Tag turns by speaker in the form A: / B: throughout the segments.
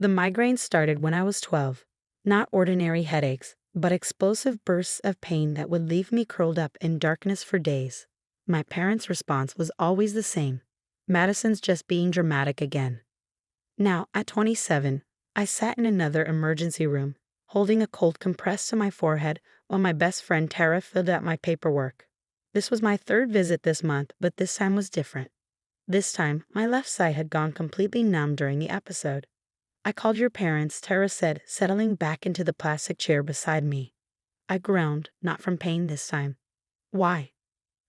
A: The migraine started when I was 12. Not ordinary headaches, but explosive bursts of pain that would leave me curled up in darkness for days. My parents' response was always the same. Madison's just being dramatic again. Now, at 27, I sat in another emergency room, holding a cold compress to my forehead while my best friend Tara filled out my paperwork. This was my third visit this month, but this time was different. This time, my left side had gone completely numb during the episode. "I called your parents," Tara said, settling back into the plastic chair beside me. I groaned, not from pain this time. "Why?"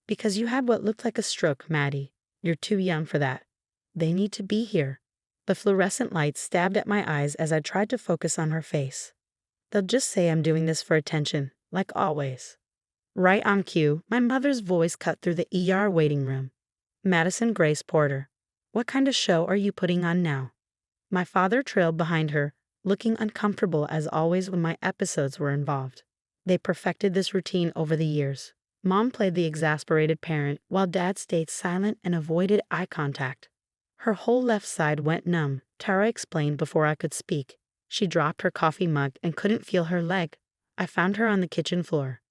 A: "Because you had what looked like a stroke, Maddie. You're too young for that. They need to be here." The fluorescent light stabbed at my eyes as I tried to focus on her face. "They'll just say I'm doing this for attention, like always." Right on cue, my mother's voice cut through the ER waiting room. "Madison Grace Porter, what kind of show are you putting on now?" My father trailed behind her, looking uncomfortable as always when my episodes were involved. They perfected this routine over the years. Mom played the exasperated parent, while Dad stayed silent and avoided eye contact. Her whole left side went numb, Tara explained before I could speak. She dropped her coffee mug and couldn't feel her leg. I found her on the kitchen floor.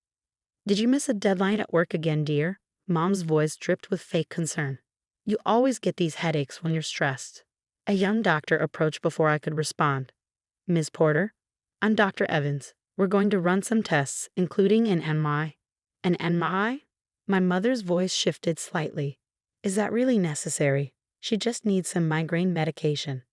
A: "Did you miss a deadline at work again, dear?" Mom's voice dripped with fake concern. "You always get these headaches when you're stressed." A young doctor approached before I could respond. "Ms. Porter, I'm Dr. Evans. We're going to run some tests, including an MRI." "An MRI?" My mother's voice shifted slightly. "Is that really necessary? She just needs some migraine medication."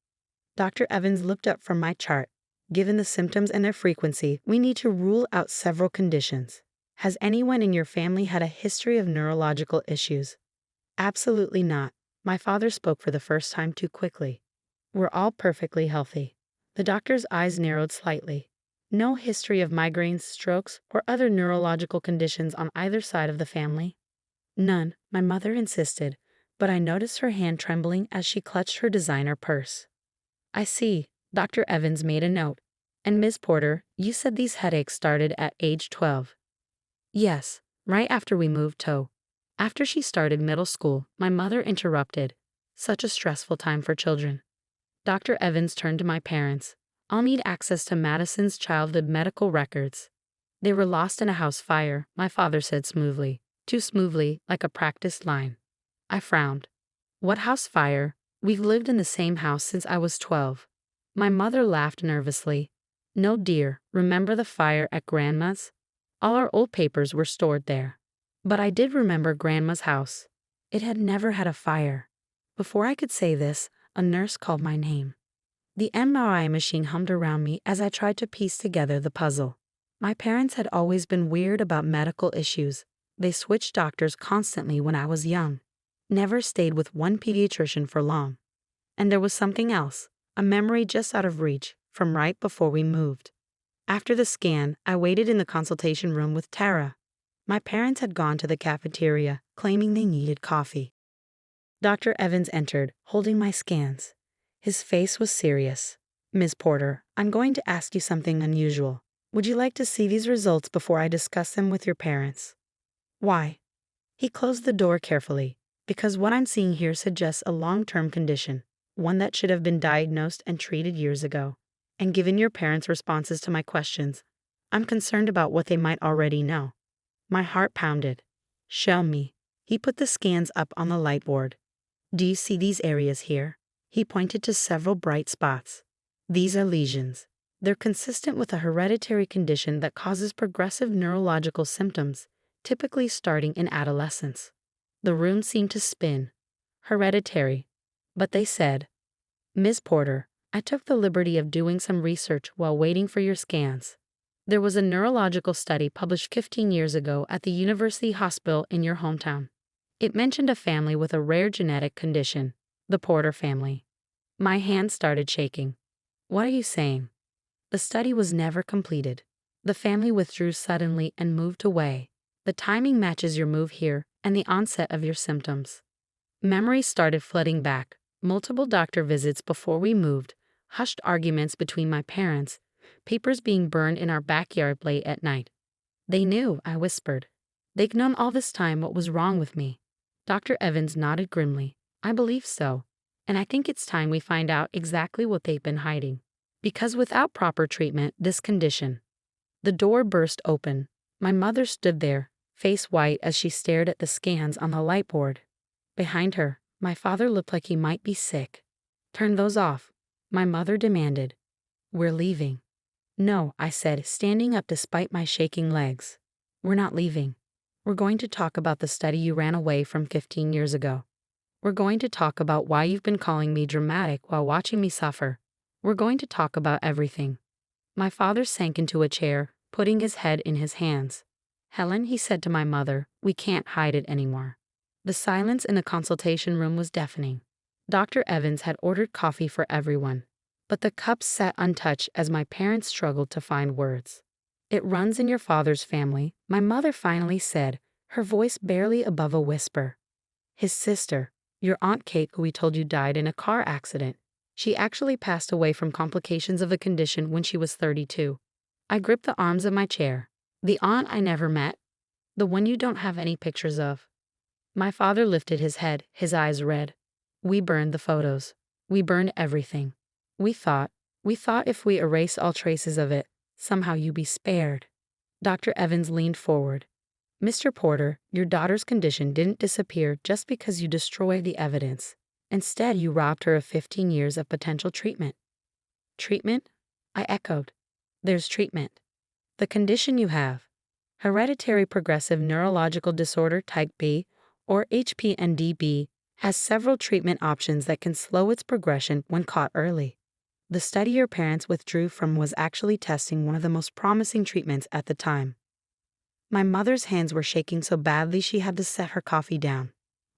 A: Dr. Evans looked up from my chart. "Given the symptoms and their frequency, we need to rule out several conditions. Has anyone in your family had a history of neurological issues?" "Absolutely not." My father spoke for the first time too quickly. "We're all perfectly healthy." The doctor's eyes narrowed slightly. "No history of migraines, strokes, or other neurological conditions on either side of the family?" "None," my mother insisted, but I noticed her hand trembling as she clutched her designer purse. "I see." Dr. Evans made a note. "And Ms. Porter, you said these headaches started at age 12. "Yes, right after we moved to." After she started middle school, my mother interrupted. Such a stressful time for children. Dr. Evans turned to my parents. "I'll need access to Madison's childhood medical records." "They were lost in a house fire," my father said smoothly. Too smoothly, like a practiced line. I frowned. "What house fire? We've lived in the same house since I was 12. My mother laughed nervously. "No, dear, remember the fire at Grandma's? All our old papers were stored there." But I did remember Grandma's house. It had never had a fire. Before I could say this, a nurse called my name. The MRI machine hummed around me as I tried to piece together the puzzle. My parents had always been weird about medical issues. They switched doctors constantly when I was young. Never stayed with one pediatrician for long. And there was something else, a memory just out of reach, from right before we moved. After the scan, I waited in the consultation room with Tara. My parents had gone to the cafeteria, claiming they needed coffee. Dr. Evans entered, holding my scans. His face was serious. "Ms. Porter, I'm going to ask you something unusual. Would you like to see these results before I discuss them with your parents?" "Why?" He closed the door carefully. "Because what I'm seeing here suggests a long-term condition, one that should have been diagnosed and treated years ago. And given your parents' responses to my questions, I'm concerned about what they might already know." My heart pounded. "Show me." He put the scans up on the light board. "Do you see these areas here?" He pointed to several bright spots. "These are lesions. They're consistent with a hereditary condition that causes progressive neurological symptoms, typically starting in adolescence." The room seemed to spin. Hereditary. But they said, "Ms. Porter, I took the liberty of doing some research while waiting for your scans. There was a neurological study published 15 years ago at the University Hospital in your hometown. It mentioned a family with a rare genetic condition, the Porter family." My hand started shaking. "What are you saying?" "The study was never completed. The family withdrew suddenly and moved away. The timing matches your move here and the onset of your symptoms." Memories started flooding back. Multiple doctor visits before we moved, hushed arguments between my parents, papers being burned in our backyard late at night. "They knew," I whispered. "They'd known all this time what was wrong with me." Dr. Evans nodded grimly. "I believe so. And I think it's time we find out exactly what they've been hiding." Because without proper treatment, this condition. The door burst open. My mother stood there, face white as she stared at the scans on the light board. Behind her, my father looked like he might be sick. Turn those off, my mother demanded. We're leaving. No, I said, standing up despite my shaking legs. We're not leaving. We're going to talk about the study you ran away from 15 years ago. We're going to talk about why you've been calling me dramatic while watching me suffer. We're going to talk about everything. My father sank into a chair, putting his head in his hands. Helen, he said to my mother, we can't hide it anymore. The silence in the consultation room was deafening. Dr. Evans had ordered coffee for everyone, but the cups sat untouched as my parents struggled to find words. It runs in your father's family, my mother finally said, her voice barely above a whisper. His sister, your Aunt Kate, who we told you died in a car accident. She actually passed away from complications of the condition when she was 32. I gripped the arms of my chair. The aunt I never met? The one you don't have any pictures of? My father lifted his head, his eyes red. We burned the photos. We burned everything. We thought if we erase all traces of it, somehow you'd be spared. Dr. Evans leaned forward. Mr. Porter, your daughter's condition didn't disappear just because you destroyed the evidence. Instead, you robbed her of 15 years of potential treatment. Treatment? I echoed. There's treatment. The condition you have, hereditary progressive neurological disorder type B, or HPNDB, has several treatment options that can slow its progression when caught early. The study your parents withdrew from was actually testing one of the most promising treatments at the time. My mother's hands were shaking so badly she had to set her coffee down.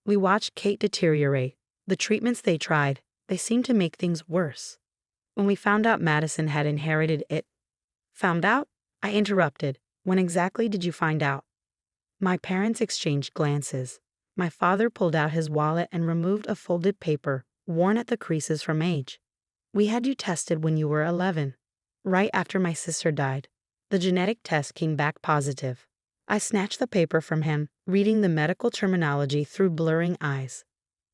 A: We watched Kate deteriorate. The treatments they tried, they seemed to make things worse. When we found out Madison had inherited it. Found out? I interrupted. When exactly did you find out? My parents exchanged glances. My father pulled out his wallet and removed a folded paper, worn at the creases from age. We had you tested when you were 11, right after my sister died. The genetic test came back positive. I snatched the paper from him, reading the medical terminology through blurring eyes.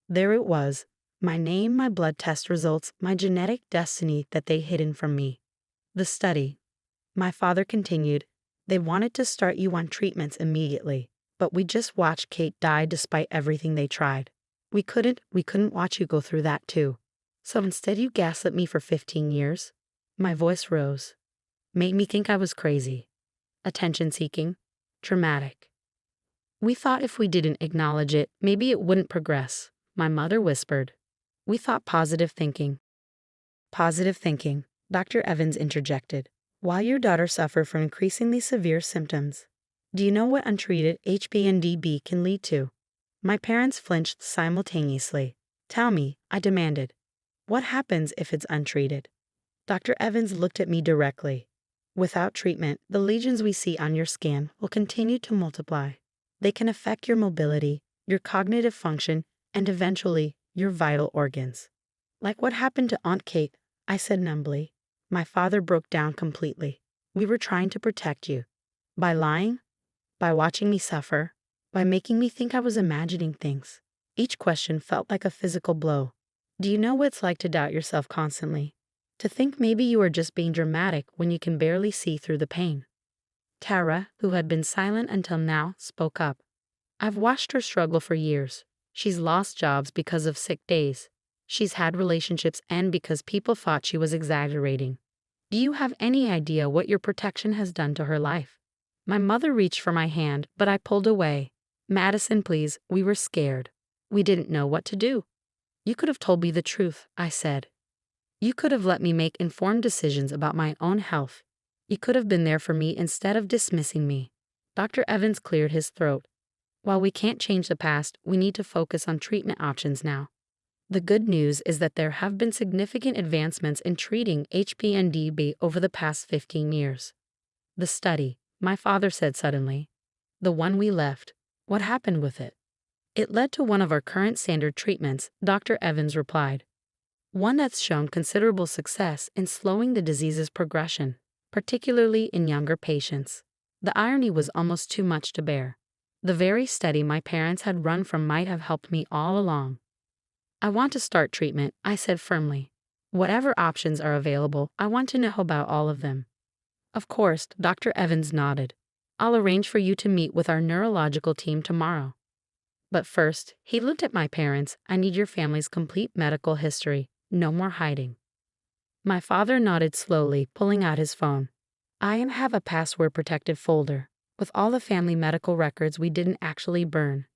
A: There it was, my name, my blood test results, my genetic destiny that they'd hidden from me. The study. My father continued, they wanted to start you on treatments immediately, but we just watched Kate die despite everything they tried. We couldn't watch you go through that too. So instead you gaslit me for 15 years. My voice rose. Made me think I was crazy. Attention-seeking. Dramatic. We thought if we didn't acknowledge it, maybe it wouldn't progress. My mother whispered. We thought positive thinking. Positive thinking, Dr. Evans interjected. While your daughter suffered from increasingly severe symptoms. Do you know what untreated HPNDB can lead to? My parents flinched simultaneously. Tell me, I demanded. What happens if it's untreated? Dr. Evans looked at me directly. Without treatment, the lesions we see on your scan will continue to multiply. They can affect your mobility, your cognitive function, and eventually, your vital organs. Like what happened to Aunt Kate, I said numbly. My father broke down completely. We were trying to protect you. By lying? By watching me suffer? By making me think I was imagining things? Each question felt like a physical blow. Do you know what it's like to doubt yourself constantly? To think maybe you are just being dramatic when you can barely see through the pain? Tara, who had been silent until now, spoke up. I've watched her struggle for years. She's lost jobs because of sick days. She's had relationships and because people thought she was exaggerating. Do you have any idea what your protection has done to her life? My mother reached for my hand, but I pulled away. Madison, please, we were scared. We didn't know what to do. You could have told me the truth, I said. You could have let me make informed decisions about my own health. You could have been there for me instead of dismissing me. Dr. Evans cleared his throat. While we can't change the past, we need to focus on treatment options now. The good news is that there have been significant advancements in treating HPNDB over the past 15 years. The study, my father said suddenly. The one we left, what happened with it? It led to one of our current standard treatments, Dr. Evans replied. One that's shown considerable success in slowing the disease's progression, particularly in younger patients. The irony was almost too much to bear. The very study my parents had run from might have helped me all along. I want to start treatment, I said firmly. Whatever options are available, I want to know about all of them. Of course, Dr. Evans nodded. I'll arrange for you to meet with our neurological team tomorrow. But first, he looked at my parents. I need your family's complete medical history. No more hiding. My father nodded slowly, pulling out his phone. I have a password-protected folder with all the family medical records we didn't actually burn,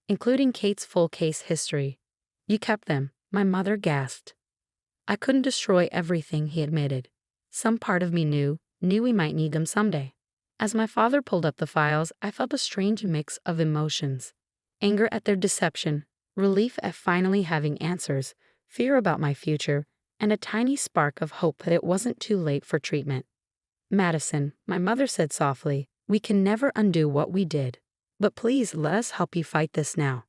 A: including Kate's full case history. You kept them, my mother gasped. I couldn't destroy everything, he admitted. Some part of me knew we might need them someday. As my father pulled up the files, I felt a strange mix of emotions. Anger at their deception, relief at finally having answers, fear about my future, and a tiny spark of hope that it wasn't too late for treatment. Madison, my mother said softly, we can never undo what we did. But please let us help you fight this now.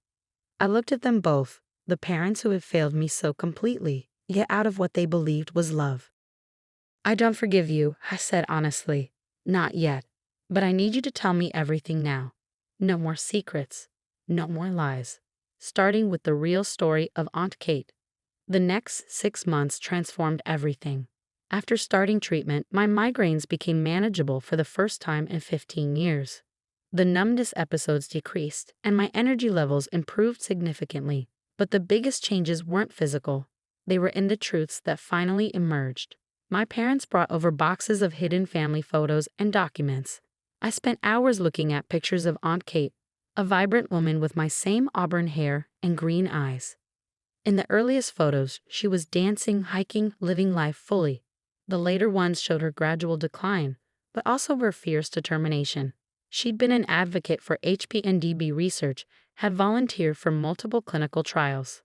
A: I looked at them both, the parents who had failed me so completely, yet out of what they believed was love. I don't forgive you, I said honestly. Not yet. But I need you to tell me everything now. No more secrets. No more lies. Starting with the real story of Aunt Kate. The next 6 months transformed everything. After starting treatment, my migraines became manageable for the first time in 15 years. The numbness episodes decreased, and my energy levels improved significantly. But the biggest changes weren't physical. They were in the truths that finally emerged. My parents brought over boxes of hidden family photos and documents. I spent hours looking at pictures of Aunt Kate, a vibrant woman with my same auburn hair and green eyes. In the earliest photos, she was dancing, hiking, living life fully. The later ones showed her gradual decline, but also her fierce determination. She'd been an advocate for HPNDB research, had volunteered for multiple clinical trials.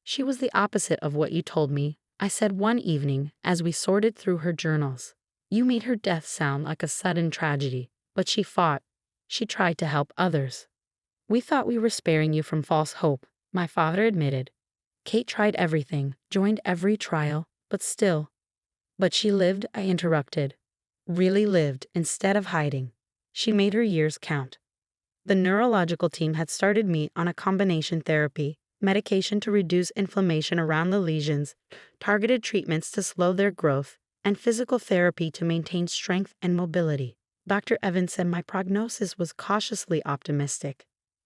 A: She was the opposite of what you told me, I said one evening as we sorted through her journals. You made her death sound like a sudden tragedy, but she fought. She tried to help others. We thought we were sparing you from false hope, my father admitted. Kate tried everything, joined every trial, but still. But she lived, I interrupted. Really lived, instead of hiding. She made her years count. The neurological team had started me on a combination therapy, medication to reduce inflammation around the lesions, targeted treatments to slow their growth, and physical therapy to maintain strength and mobility. Dr. Evans said my prognosis was cautiously optimistic.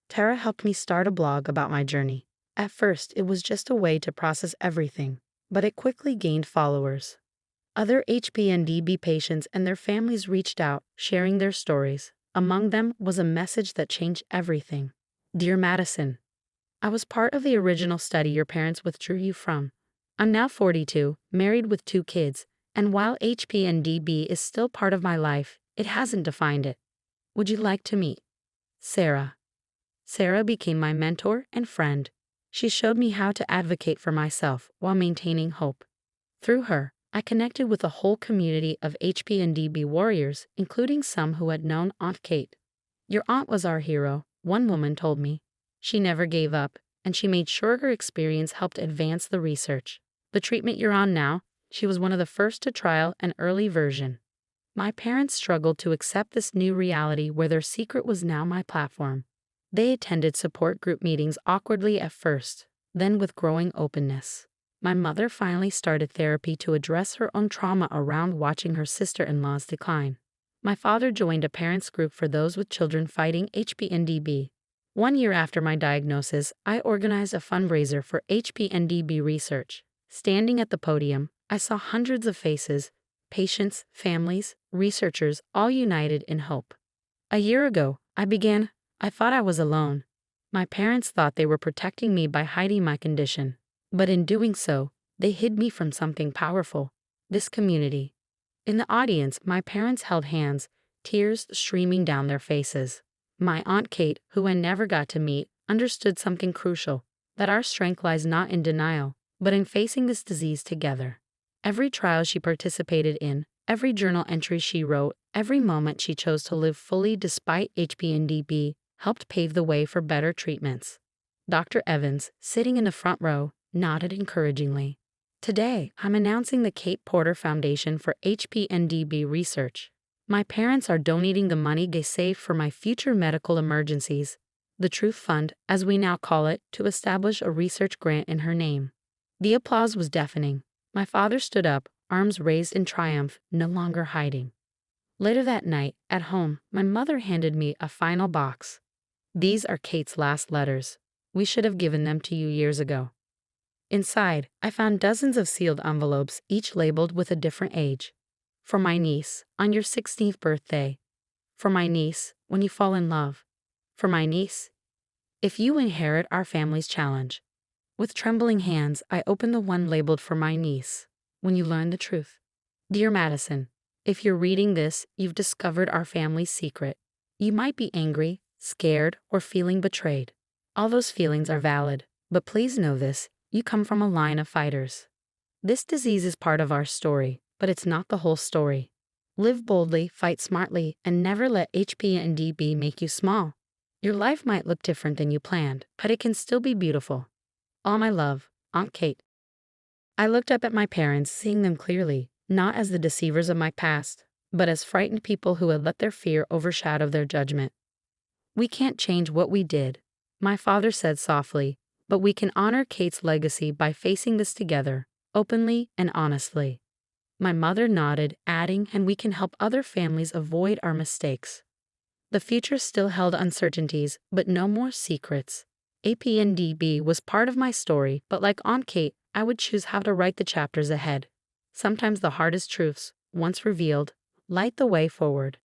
A: Tara helped me start a blog about my journey. At first, it was just a way to process everything, but it quickly gained followers. Other HPNDB patients and their families reached out, sharing their stories. Among them was a message that changed everything. Dear Madison, I was part of the original study your parents withdrew you from. I'm now 42, married with 2 kids, and while HPNDB is still part of my life, it hasn't defined it. Would you like to meet? Sarah. Sarah became my mentor and friend. She showed me how to advocate for myself while maintaining hope. Through her, I connected with a whole community of HPNDB warriors, including some who had known Aunt Kate. Your aunt was our hero, one woman told me. She never gave up, and she made sure her experience helped advance the research. The treatment you're on now, she was one of the first to trial an early version. My parents struggled to accept this new reality where their secret was now my platform. They attended support group meetings awkwardly at first, then with growing openness. My mother finally started therapy to address her own trauma around watching her sister-in-law's decline. My father joined a parents' group for those with children fighting HPNDB. 1 year after my diagnosis, I organized a fundraiser for HPNDB research. Standing at the podium, I saw hundreds of faces, patients, families, researchers, all united in hope. A year ago, I thought I was alone. My parents thought they were protecting me by hiding my condition. But in doing so, they hid me from something powerful, this community. In the audience, my parents held hands, tears streaming down their faces. My Aunt Kate, who I never got to meet, understood something crucial, that our strength lies not in denial, but in facing this disease together. Every trial she participated in, every journal entry she wrote, every moment she chose to live fully despite HPNDB, helped pave the way for better treatments. Dr. Evans, sitting in the front row, nodded encouragingly. Today, I'm announcing the Kate Porter Foundation for HPNDB research. My parents are donating the money they saved for my future medical emergencies, the Truth Fund, as we now call it, to establish a research grant in her name. The applause was deafening. My father stood up, arms raised in triumph, no longer hiding. Later that night, at home, my mother handed me a final box. These are Kate's last letters. We should have given them to you years ago. Inside, I found dozens of sealed envelopes, each labeled with a different age. For my niece, on your 16th birthday. For my niece, when you fall in love. For my niece, if you inherit our family's challenge. With trembling hands, I opened the one labeled for my niece. When you learn the truth. Dear Madison, if you're reading this, you've discovered our family's secret. You might be angry, scared, or feeling betrayed. All those feelings are valid, but please know this, you come from a line of fighters. This disease is part of our story, but it's not the whole story. Live boldly, fight smartly, and never let HPNDB make you small. Your life might look different than you planned, but it can still be beautiful. All my love, Aunt Kate. I looked up at my parents, seeing them clearly, not as the deceivers of my past, but as frightened people who had let their fear overshadow their judgment. We can't change what we did, my father said softly, but we can honor Kate's legacy by facing this together, openly and honestly. My mother nodded, adding, and we can help other families avoid our mistakes. The future still held uncertainties, but no more secrets. APNDB was part of my story, but like Aunt Kate, I would choose how to write the chapters ahead. Sometimes the hardest truths, once revealed, light the way forward.